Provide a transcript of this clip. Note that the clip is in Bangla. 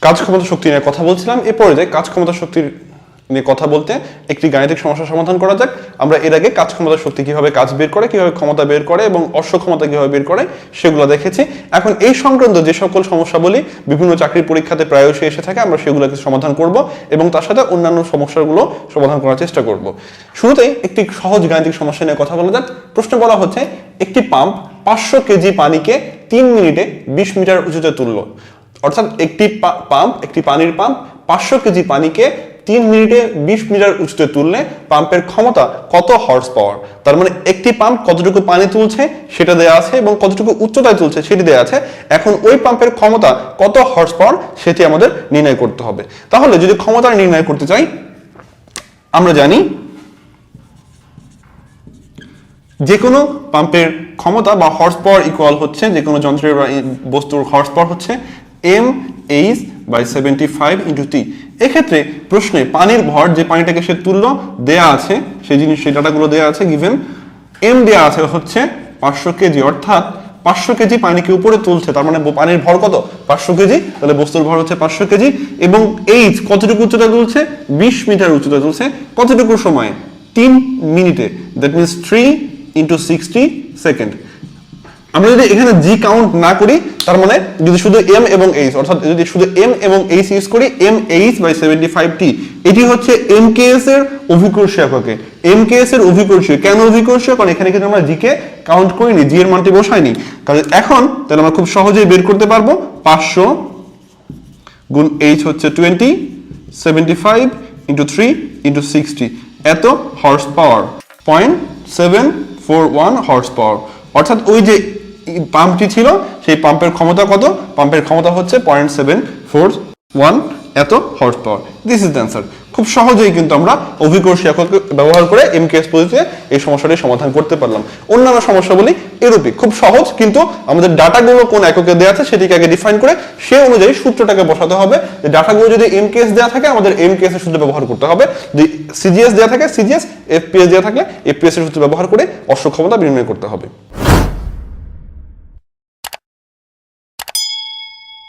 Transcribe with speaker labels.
Speaker 1: কাজ ক্ষমতা শক্তি নিয়ে কথা বলছিলাম। এরপরে যে কাজ ক্ষমতা শক্তির নিয়ে কথা বলতে একটি গাণিতিক সমস্যা সমাধান করা যাক। আমরা এর আগে কাজ ক্ষমতা শক্তি কিভাবে কাজ বের করে, কিভাবে ক্ষমতা বের করে এবং অশ্ব ক্ষমতা কিভাবে বের করে সেগুলো দেখেছি। এখন এই সংক্রান্ত যে সকল সমস্যা বলি বিভিন্ন চাকরির পরীক্ষাতে প্রায়শই এসে থাকে, আমরা সেগুলোকে সমাধান করব এবং তার সাথে অন্যান্য সমস্যাগুলো সমাধান করার চেষ্টা করব। শুরুতেই একটি সহজ গাণিতিক সমস্যা নিয়ে কথা বলা যাক। প্রশ্ন বলা হচ্ছে একটি পাম্প 500 কেজি পানিকে 3 মিনিটে 20 মিটার উঁচুতে তুলল। অর্থাৎ একটি পাম্প, একটি পানির পাম্প 500 কেজি পানিকে 3 মিনিটে 20 মিটার উঁচুতে তুললে পাম্পের ক্ষমতা কত হর্স পাওয়ার। তার মানে একটি পাম্প কতটুকু পানি তুলছে সেটা দেয়া আছে এবং কতটুকু উচ্চতায় তুলছে সেটি দেয়া আছে। এখন ওই পাম্পের ক্ষমতা কত হর্স পাওয়ার সেটি আমাদের নির্ণয় করতে হবে। তাহলে যদি ক্ষমতা নির্ণয় করতে চাই, আমরা জানি যে কোনো পাম্পের ক্ষমতা বা হর্স পাওয়ার ইকুয়াল হচ্ছে, যে কোনো যন্ত্রের বা বস্তুর হর্স পাওয়ার হচ্ছে mh/75 × t। এক্ষেত্রে প্রশ্নে পানির ভর, যে পানিটাকে সে তুললো দেয়া আছে, সেই জিনিস সেই ডাটাগুলো দেয়া আছে, গিভেন m দেয়া আছে হচ্ছে 500 কেজি, অর্থাৎ 500 কেজি পানিকে উপরে তুলছে, তার মানে পানির ভর কত 500 কেজি, তাহলে বস্তুর ভর হচ্ছে 500 কেজি। এবং h কতটুকু উচ্চতা তুলছে 20 মিটার উচ্চতা তুলছে, কতটুকু সময়ে 3 মিনিটে, দ্যাট মিনস 3 × 60 সেকেন্ড। আমরা যদি এখানে জি কাউন্ট না করি, তার মানে যদি শুধু এম এবং এইচ, অর্থাৎ যদি শুধু এম এবং এইচ ইউজ করি, mh/75t, এটি হচ্ছে mks এর অভিকর্ষীয় এককে। mks এর অভিকর্ষীয়, কেন অভিকর্ষীয়? কারণ এখানে কিন্তু আমরা জি কে কাউন্ট করিনি, জি এর মানটি বসাইনি। তাহলে এখন তাহলে আমরা খুব সহজেই বের করতে পারবো 500 গুণ h হচ্ছে 20, 75 × 3 × 60, এত হর্স পাওয়ার, 0.741 হর্স পাওয়ার। অর্থাৎ ওই যে পাম্পটি ছিল সেই পাম্পের ক্ষমতা কত? পাম্পের ক্ষমতা হচ্ছে 0.741 এত horse power. This is the answer. খুব সহজেই কিন্তু আমরা অভিকর্ষী একক ব্যবহার করে এমকেএস পদ্ধতিতে এই সমস্যাটি সমাধান করতে পারলাম। অন্যান্য সমস্যাগুলি এরূপই, খুব সহজ, কিন্তু আমাদের ডাটাগুলো কোন এককে দেওয়া আছে সেটিকে আগে ডিফাইন করে সে অনুযায়ী সূত্রটাকে বসাতে হবে। যে ডাটাগুলো যদি এমকেএস দেওয়া থাকে আমাদের এমকেএস এর সূত্র ব্যবহার করতে হবে, যদি সিজিএস দেওয়া থাকে সিজিএস, এফপিএস দেওয়া থাকলে এফপিএস এর সূত্র ব্যবহার করে অশ্ব ক্ষমতা নির্ণয় করতে হবে।